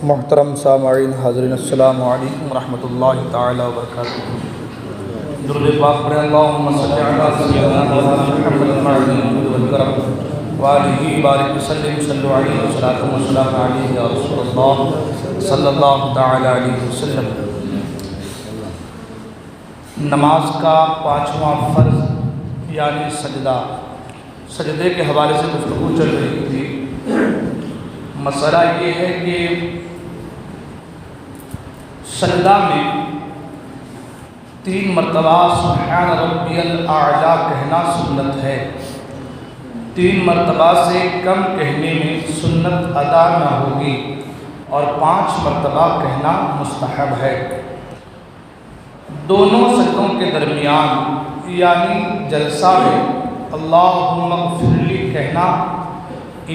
محترم سامعین حاضرین السلام علیکم ورحمۃ اللہ تعالی وبرکاتہ۔ درود پاک پڑھیں اللہم صلی علی سیدنا محمد والکرم وآلہ بارک وسلم صلو علیہ وسلم وسلام علیہ یا رسول اللہ صلی اللہ تعالی علیہ وسلم۔ نماز کا پانچواں فرض یعنی سجدے کے حوالے سے گفتگو چل رہی تھی۔ مسئلہ یہ ہے کہ سجدہ میں 3 مرتبہ سبحان ربی الاعلیٰ کہنا سنت ہے۔ 3 مرتبہ سے کم کہنے میں سنت ادا نہ ہوگی اور 5 مرتبہ کہنا مستحب ہے۔ دونوں سجدوں کے درمیان یعنی جلسہ میں اللہم اغفر لی کہنا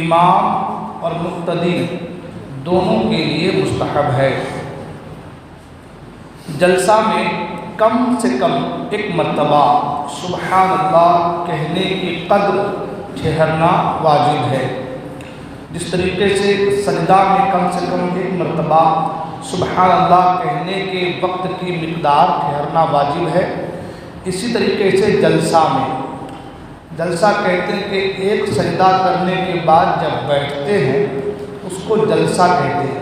امام اور مقتدی دونوں کے لیے مستحب ہے۔ جلسہ میں کم سے کم 1 مرتبہ سبحان اللہ کہنے کی قدر ٹھہرنا واجب ہے۔ جس طریقے سے سجدہ میں کم سے کم 1 مرتبہ سبحان اللہ کہنے کے وقت کی مقدار ٹھہرنا واجب ہے، اسی طریقے سے جلسہ کہتے ہیں کہ ایک سجدہ کرنے کے بعد جب بیٹھتے ہیں اس کو جلسہ کہتے ہیں۔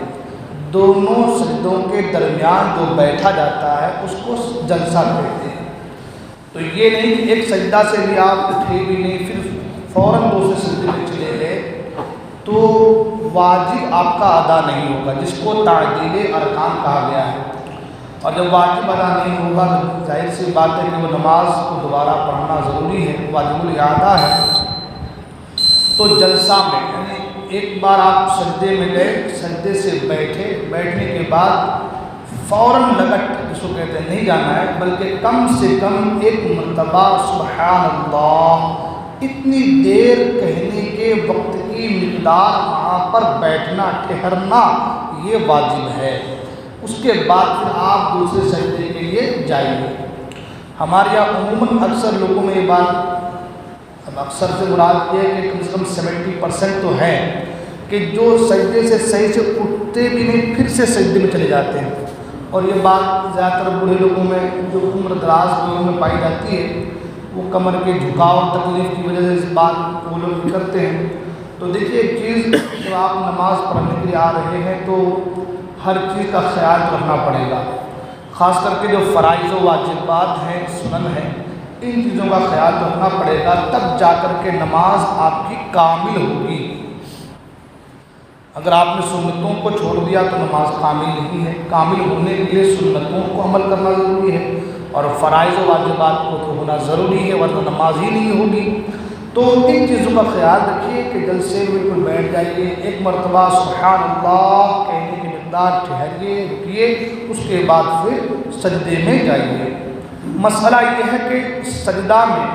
دونوں سجدوں کے درمیان جو بیٹھا جاتا ہے اس کو جلسہ کہتے ہیں۔ تو یہ نہیں کہ ایک سجدہ سے بھی آپ اٹھے بھی نہیں پھر فوراً دوسرے سجدے میں چلے گئے تو واجب آپ کا ادا نہیں ہوگا، جس کو تعدیل ارکان کہا گیا ہے۔ اور جب واجب ادا نہیں ہوگا تو ظاہر سی بات ہے کہ وہ نماز کو دوبارہ پڑھنا ضروری ہے، واجب الاعادہ ہے۔ تو جلسہ میں یعنی ایک بار آپ سجدے میں گئے، سجدے سے بیٹھنے کے بعد فوراً لگٹ جس کو کہتے ہیں نہیں جانا ہے، بلکہ کم سے کم 1 مرتبہ سبحان اللہ اتنی دیر کہنے کے وقت کی مقدار وہاں پر بیٹھنا ٹھہرنا یہ واجب ہے۔ اس کے بعد پھر آپ دوسرے سجدے کے لیے جائیے۔ ہمارے یہاں عموماً اکثر لوگوں میں یہ بات، اب اکثر سے مراد یہ ہے کہ کم سے کم 70% تو ہے کہ جو سجدے سے صحیح سے اٹھتے بھی نہیں پھر سے سجدے میں چلے جاتے ہیں، اور یہ بات زیادہ تر بوڑھے لوگوں میں جو عمر دراز لوگوں میں پائی جاتی ہے، وہ کمر کے جھکاؤ تکلیف کی وجہ سے اس بات کو لوگ کرتے ہیں۔ تو دیکھیے ایک چیز، جب آپ نماز پڑھنے کے لیے آ رہے ہیں تو ہر چیز کا خیال رکھنا پڑے گا، خاص کر کے جو فرائض و واجبات ہیں، سنن ہیں، ان چیزوں کا خیال رکھنا پڑے گا، تب جا کر کے نماز آپ کی کامل ہوگی۔ اگر آپ نے سنتوں کو چھوڑ دیا تو نماز کامل نہیں ہے۔ کامل ہونے کے لیے سنتوں کو عمل کرنا ضروری ہے اور فرائض و واجبات کو تو ہونا ضروری ہے، ورنہ نماز ہی نہیں ہوگی۔ تو ان چیزوں کا خیال رکھیے کہ جلسے میں بالکل بیٹھ جائیے، 1 مرتبہ سبحان اللہ کہنے کی مقدار ٹھہریے، رکیے، اس کے بعد پھر سجدے میں جائیے۔ مسئلہ یہ ہے کہ سجدہ میں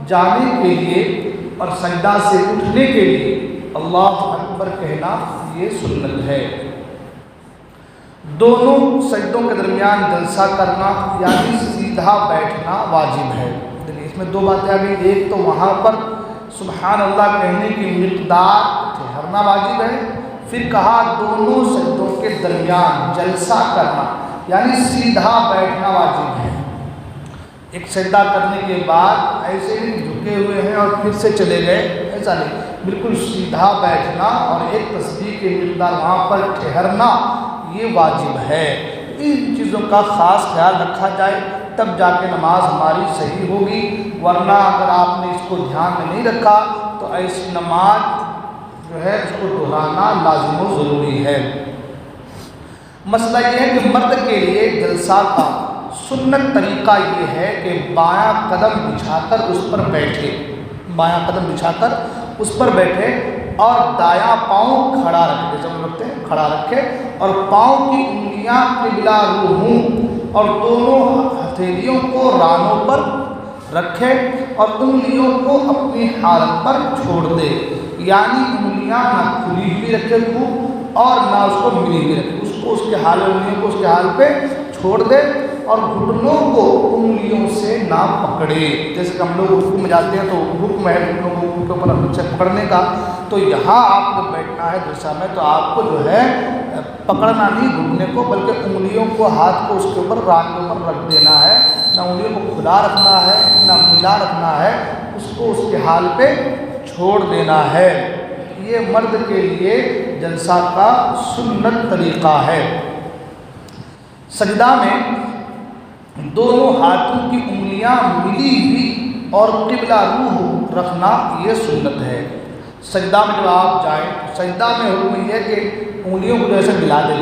جانے کے لیے اور سجدہ سے اٹھنے کے لیے اللہ اکبر کہنا یہ سنت ہے۔ دونوں سجدوں کے درمیان جلسہ کرنا یعنی سیدھا بیٹھنا واجب ہے۔ اس میں 2 باتیں آ گئی، ایک تو وہاں پر سبحان اللہ کہنے کی مقدار ٹھہرنا واجب ہے، پھر کہا دونوں سجدوں کے درمیان جلسہ کرنا یعنی سیدھا بیٹھنا واجب ہے۔ ایک سجدہ کرنے کے بعد ایسے ہی جھکے ہوئے ہیں اور پھر سے چلے گئے، ایسا نہیں، بالکل سیدھا بیٹھنا اور ایک تسبیح کی مقدار وہاں پر ٹھہرنا یہ واجب ہے۔ ان چیزوں کا خاص خیال رکھا جائے تب جا کے نماز ہماری صحیح ہوگی، ورنہ اگر آپ نے اس کو دھیان میں نہیں رکھا تو ایسی نماز جو ہے اس کو دہرانا لازم و ضروری ہے۔ مسئلہ یہ ہے کہ مرد کے لیے جلسہ کا سنت طریقہ یہ ہے کہ بایاں قدم بچھا کر اس پر بیٹھے، بایاں قدم بچھا کر اس پر بیٹھے اور دایاں پاؤں کھڑا رکھے، جیسے ہم رکھتے ہیں کھڑا رکھے، اور پاؤں کی انگلیاں قبلہ رو ہوں اور دونوں ہتھیلیوں کو رانوں پر رکھے اور انگلیوں کو اپنی حالت پر چھوڑ دے، یعنی انگلیاں نہ کھلی ہوئی رکھے خوب اور نہ اس کو ملی ہوئی رکھے، اس کو اس کے حال، انگلیوں کو اس کے حال پہ چھوڑ دے اور گھٹنوں کو انگلیوں سے نہ پکڑے۔ جیسے کہ ہم لوگ رکوع میں جاتے ہیں تو حکم ہے گھٹنوں کو اوپر اچھے پکڑنے کا، تو یہاں آپ کو بیٹھنا ہے جلسہ میں، تو آپ کو جو ہے پکڑنا نہیں گھٹنے کو، بلکہ انگلیوں کو، ہاتھ کو اس کے اوپر، ران کے اوپر رکھ دینا ہے، نہ انگلیوں کو کھلا رکھنا ہے نہ ملا رکھنا ہے، اس کو اس کے حال پہ چھوڑ دینا ہے۔ یہ مرد کے لیے جلسہ کا سنت طریقہ ہے۔ سجدہ میں دونوں ہاتھوں کی انگلیاں ملی ہوئی اور قبلہ روح رکھنا یہ سنت ہے۔ سجدہ میں جب آپ جائیں تو سجدہ میں حکم یہ ہے کہ انگلیوں کو جیسے ملا دیں،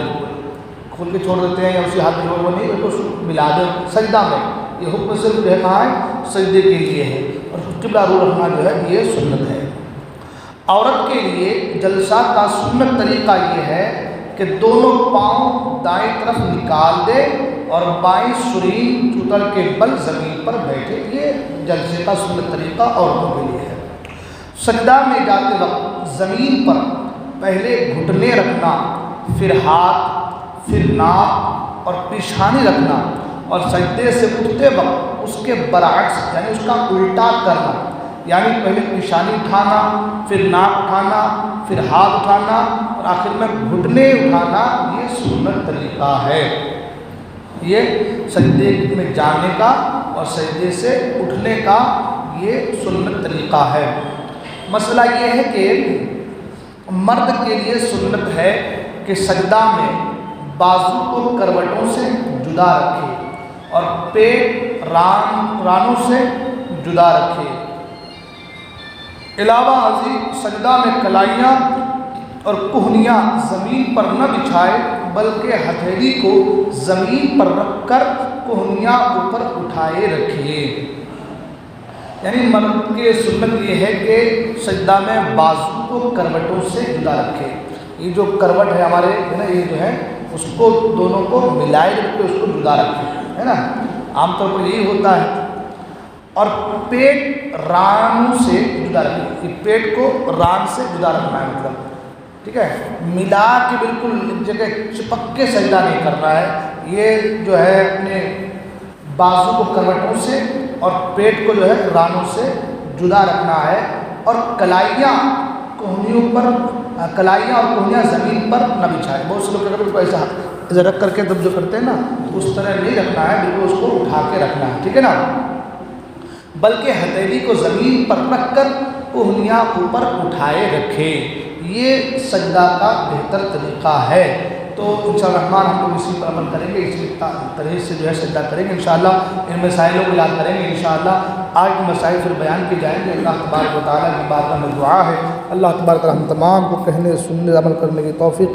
کھول کے چھوڑ دیتے ہیں یا اسی ہاتھ میں وہ نہیں، اس کو ملا دیں سجدہ میں۔ یہ حکم صرف جو ہے کہاں ہے؟ سجدے کے لیے ہے، اور قبلہ روح رکھنا جو ہے یہ سنت ہے۔ عورت کے لیے جلسہ کا سنت طریقہ یہ ہے کہ دونوں پاؤں دائیں طرف نکال دے اور بائیں شرین چوتر کے بل زمین پر بیٹھے۔ یہ جلسے کا سنت طریقہ عورتوں کے لیے ہے۔ سجدہ میں جاتے وقت زمین پر پہلے گھٹنے رکھنا، پھر ہاتھ، پھر ناک اور پیشانی رکھنا، اور سجدے سے اٹھتے وقت اس کے برعکس یعنی اس کا الٹا کرنا، یعنی پہلے پیشانی اٹھانا، پھر ناک اٹھانا، پھر ہاتھ اٹھانا اور آخر میں گھٹنے اٹھانا۔ یہ سنت طریقہ ہے۔ یہ سجدے میں جانے کا اور سجدے سے اٹھنے کا یہ سنت طریقہ ہے۔ مسئلہ یہ ہے کہ مرد کے لیے سنت ہے کہ سجدہ میں بازو کو کروٹوں سے جدا رکھے اور پیٹ رانوں سے جدا رکھے۔ علاوہ ازیں سجدہ میں کلائیاں اور کہنیاں زمین پر نہ بچھائے، بلکہ ہتھیلی کو زمین پر رکھ کر کہنیاں اوپر اٹھائے رکھے۔ یعنی مرد کے سنت یہ ہے کہ سجدہ میں بازو کو کروٹوں سے جدا رکھے۔ یہ جو کروٹ ہے ہمارے ہے نا، یہ جو ہے اس کو دونوں کو ملائے رکھ کے اس کو جدا رکھے، ہے نا، عام طور پر یہی ہوتا ہے۔ اور پیٹ ران سے جدا رکھے، کہ پیٹ کو ران سے جدا رکھنا ہے، مطلب ٹھیک ہے، ملا کے بالکل ایک جگہ چپک کے سجدہ نہیں کرنا ہے۔ یہ جو ہے اپنے بازو کو کروٹوں سے اور پیٹ کو جو ہے رانوں سے جدا رکھنا ہے، اور کلائیاں اور کہنیاں زمین پر نہ بچھائے۔ بہت سے لوگ اگر کو ایسا رکھ کر کے دب جو کرتے ہیں نا، تو اس طرح نہیں رکھنا ہے، بالکل اس کو اٹھا کے رکھنا ہے، ٹھیک ہے نا، بلکہ ہتھیلی کو زمین پر رکھ کر کہنیاں اوپر اٹھائے رکھے۔ یہ سجدہ کا بہتر طریقہ ہے۔ تو انشاءاللہ الرحمن ہم لوگ اسی پر عمل کریں گے، اسی طرح سے جو ہے سجدہ کریں گے انشاءاللہ۔ ان مسائلوں کو یاد کریں گے انشاءاللہ۔ آج کے مسائل پھر بیان کیے جائیں گے۔ اللہ تبارک و تعالیٰ کی بارگاہ میں دعا ہے، اللہ تبارک و تعالیٰ ہم تمام کو کہنے، سننے، عمل کرنے کی توفیق